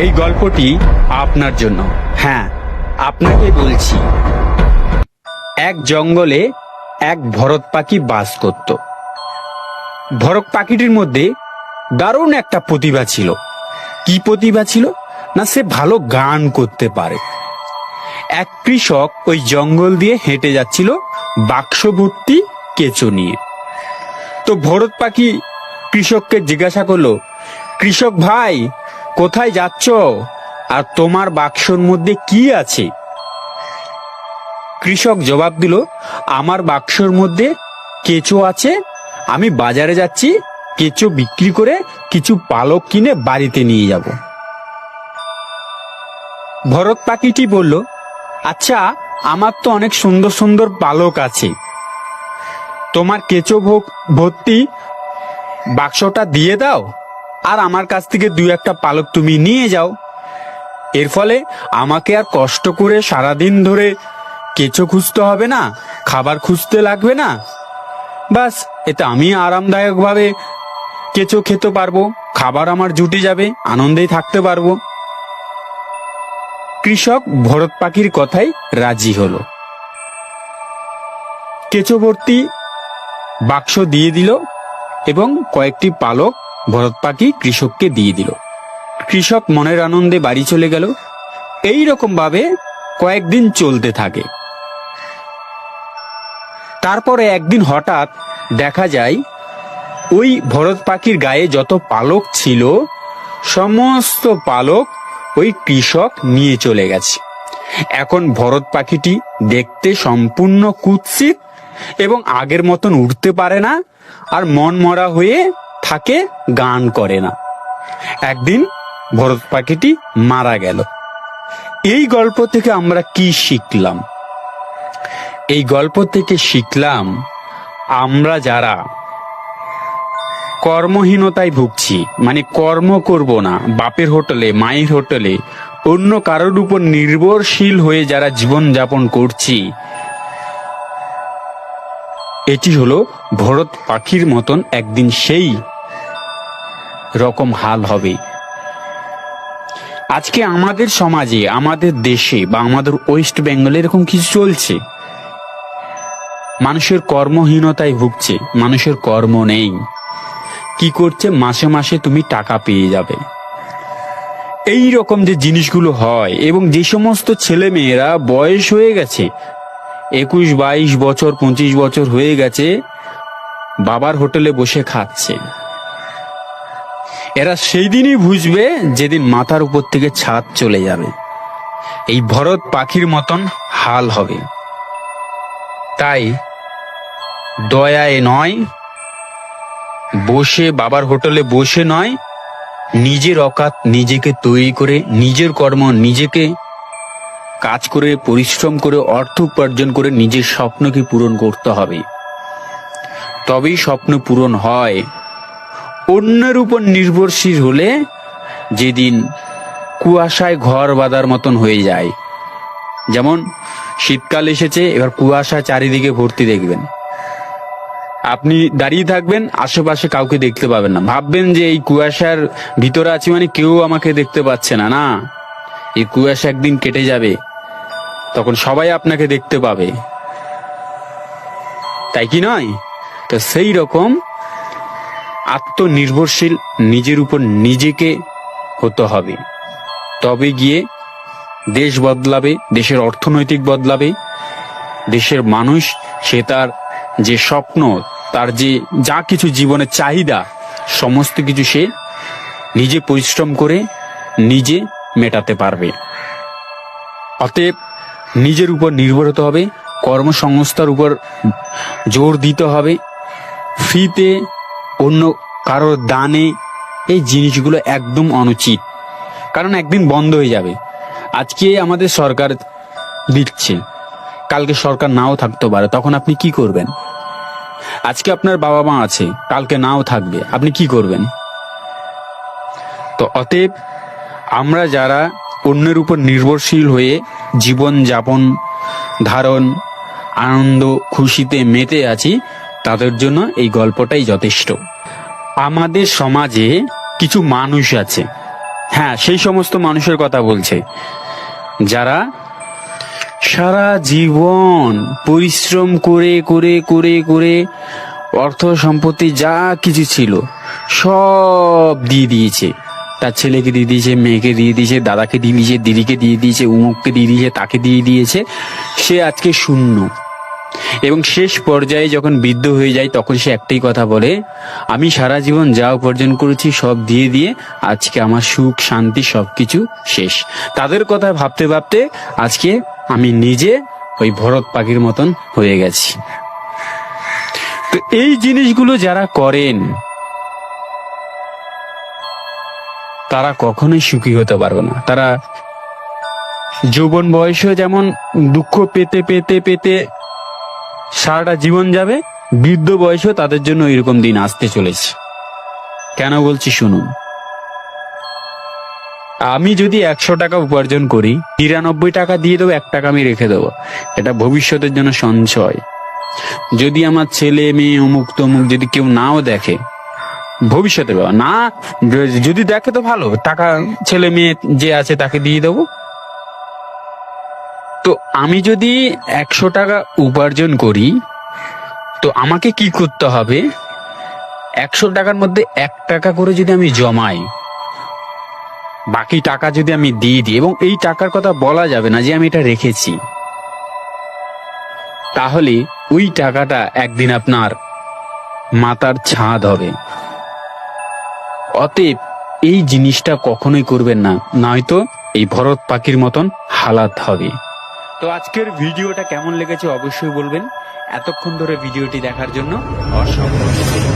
এই গল্পটি আপনার জন্য। হ্যাঁ, আপনাকে বলছি। এক জঙ্গলে এক ভরত পাখি বাস করত। ভরত পাখিটির মধ্যে দারুণ একটা প্রতিভা ছিল। কি প্রতিভা ছিল? না, সে ভালো গান করতে পারে। এক কৃষক ওই জঙ্গল দিয়ে হেঁটে যাচ্ছিল বাক্স ভর্তি কেঁচো নিয়ে। তো ভরত পাখি কৃষককে জিজ্ঞাসা করলো, কৃষক ভাই, কোথায় যাচ্ছ আর তোমার বাক্সর মধ্যে কি আছে? কৃষক জবাব দিল, আমার বাক্সর মধ্যে কেঁচো আছে, আমি বাজারে যাচ্ছি, কেঁচো বিক্রি করে কিছু পালক কিনে বাড়িতে নিয়ে যাব। ভরত পাখিটি বলল, আচ্ছা, আমার তো অনেক সুন্দর সুন্দর পালক আছে, তোমার কেঁচো ভর্তি বাক্সটা দিয়ে দাও, আর আমার কাছ থেকে দুই একটা পালক তুমি নিয়ে যাও। এর ফলে আমাকে আর কষ্ট করে সারাদিন ধরে কেঁচো খুঁজতে হবে না, খাবার খুঁজতে লাগবে না। বাস, এতে আমি আরামদায়কভাবে কেঁচো খেতে পারবো, খাবার আমার জুটে যাবে, আনন্দেই থাকতে পারবো। কৃষক ভরত পাখির কথাই রাজি হলো। কেঁচো ভর্তি বাক্স দিয়ে দিল এবং কয়েকটি পালক ভরত পাখি কৃষককে দিয়ে দিল। কৃষক মনের আনন্দে বাড়ি চলে গেল। এই রকম ভাবে কয়েকদিন চলতে থাকে। তারপরে একদিন হঠাৎ দেখা যায় ওই ভরত পাখির গায়ে যত পালক ছিল সমস্ত পালক ওই কৃষক নিয়ে চলে গেছে। এখন ভরত পাখিটি দেখতে সম্পূর্ণ কুৎসিত এবং আগের মতন উড়তে পারে না, আর মন মরা হয়ে থাকে, গান করে না। একদিন ভরত পাখিটি মারা গেল। এই গল্প থেকে আমরা কি শিখলাম? এই গল্প থেকে শিখলাম, আমরা যারা কর্মহীনতায় ভুগছি, মানে কর্ম করব না, বাপের হোটেলে, মায়ের হোটেলে, অন্য কারোর উপর নির্ভরশীল হয়ে যারা জীবন যাপন করছি, এটি হলো ভরত পাখির মতন একদিন সেই রকম হাল হবে। আজকে আমাদের সমাজে, আমাদের দেশে বা আমাদের ওয়েস্ট বেঙ্গলে এরকম কিছু চলছে। মানুষের কর্মহীনতায় ভুগছে, মানুষের কর্ম নেই। কি করছে? মাসে মাসে তুমি টাকা পেয়ে যাবে, এই রকম যে জিনিসগুলো হয়। এবং যে সমস্ত ছেলে মেয়েরা বয়স হয়ে গেছে, 21, 22 বছর, 25 বছর হয়ে গেছে, বাবার হোটেলে বসে খাচ্ছে, এরা সেই দিনই বুঝবে যেদিন মাথার উপর থেকে ছাদ চলে যাবে। এই ভরত পাখির মতন হাল হবে। তাই দয়ায় নয়, বসে বাবার হোটেলে বসে নয়, নিজের অকাত নিজেকে তৈরি করে, নিজের কর্ম নিজেকে কাজ করে, পরিশ্রম করে, অর্থ উপার্জন করে নিজের স্বপ্নকে পূরণ করতে হবে। তবেই স্বপ্ন পূরণ হয়। অন্যের উপর নির্ভরশীল হলে যেদিন কুয়াশায় ঘর বাঁধার মতন হয়ে যায়, যেমন শীতকাল এসেছে, এবার কুয়াশা চারিদিকে ভর্তি, দেখবেন আপনি দাঁড়িয়ে থাকবেন, আশেপাশে কাউকে দেখতে পাবেন না, ভাববেন যে এই কুয়াশার ভিতরে আছি, মানে কেউ আমাকে দেখতে পাচ্ছে না। না, এই কুয়াশা একদিন কেটে যাবে, তখন সবাই আপনাকে দেখতে পাবে, তাই কি নয়? তো সেই রকম আত্মনির্ভরশীল নিজের উপর নিজেকে হতে হবে। তবে গিয়ে দেশ বদলাবে, দেশের অর্থনৈতিক বদলাবে, দেশের মানুষ সে তার যে স্বপ্ন, তার যে যা কিছু জীবনের চাহিদা, সমস্ত কিছু সে নিজে পরিশ্রম করে নিজে মেটাতে পারবে। অতএব নিজের উপর নির্ভর হতে হবে, কর্মসংস্থার উপর জোর দিতে হবে। ফ্রিতে অন্য কারোর দানে এই জিনিসগুলো একদম অনুচিত, কারণ একদিন বন্ধ হয়ে যাবে। আজকে আমাদের সরকার দিচ্ছে, কালকে সরকার নাও থাকতে পারে, তখন আপনি কি করবেন? আজকে আপনার বাবা মা আছে, কালকে নাও থাকবে, আপনি কি করবেন? তো অতএব আমরা যারা অন্যের উপর নির্ভরশীল হয়ে জীবন যাপন ধারণ, আনন্দ খুশিতে মেতে আছি, তাদের জন্য এই গল্পটাই যথেষ্ট। আমাদের সমাজে কিছু মানুষ আছে হ্যাঁ, সেই সমস্ত মানুষের কথা বলছে যারা সারা জীবন পরিশ্রম করে করে করে করে অর্থ সম্পত্তি যা কিছু ছিল সব দিয়ে দিয়েছে, তার ছেলেকে দিয়ে দিয়েছে, মেয়েকে দিয়ে দিয়েছে, দাদাকে দিয়ে দিয়েছে, দিদিকে দিয়ে দিয়েছে, উমুককে দিয়ে দিয়েছে, তাকে দিয়ে দিয়েছে, সে আজকে শূন্য। এবং শেষ পর্যায়ে যখন বৃদ্ধ হয়ে যায় তখন সে একটাই কথা বলে, আমি সারা জীবন যা উপার্জন করেছি সব দিয়ে দিয়ে আজকে আমার সুখ শান্তি সবকিছু শেষ। তাদের কথা ভাবতে ভাবতে আজকে আমি নিজে ওই ভরত পাখির মতন হয়ে গেছি। তো এই জিনিসগুলো যারা করেন তারা কখনোই সুখী হতে পারবে না। তারা যৌবন বয়সেও যেমন দুঃখ পেতে পেতে পেতে সারাটা জীবন যাবে, বৃদ্ধ বয়সেও তাদের জন্য এরকম দিন আসতে চলেছে। কেন বলছি শুনুন। আমি যদি 100 টাকা উপার্জন করি, 99 টাকা দিয়ে দেবো, 1 টাকা আমি রেখে দেবো, এটা ভবিষ্যতের জন্য সঞ্চয়। যদি আমার ছেলে মেয়ে অমুক তমুক যদি কেউ নাও দেখে, ভবিষ্যতে বাবা না যদি দেখে তো ভালো, টাকা ছেলে মেয়ে যে আছে তাকে দিয়ে দেবো। তো আমি যদি 100 টাকা উপার্জন করি, তো আমাকে কি করতে হবে, 100 টাকার মধ্যে 1 টাকা করে যদি আমি জমাই, বাকি টাকা যদি আমি দিয়ে দিই, এবং এই টাকার কথা বলা যাবে না যে আমি এটা রেখেছি, তাহলে ওই টাকাটা একদিন আপনার মাথার ছাদ হবে। অতএব এই জিনিসটা কখনোই করবেন না, নয়তো এই ভরত পাখির মতন হালাত হবে। তো আজকের ভিডিওটা কেমন লেগেছে অবশ্যই বলবেন। এতক্ষণ ধরে ভিডিওটি দেখার জন্য অসংখ্য ধন্যবাদ।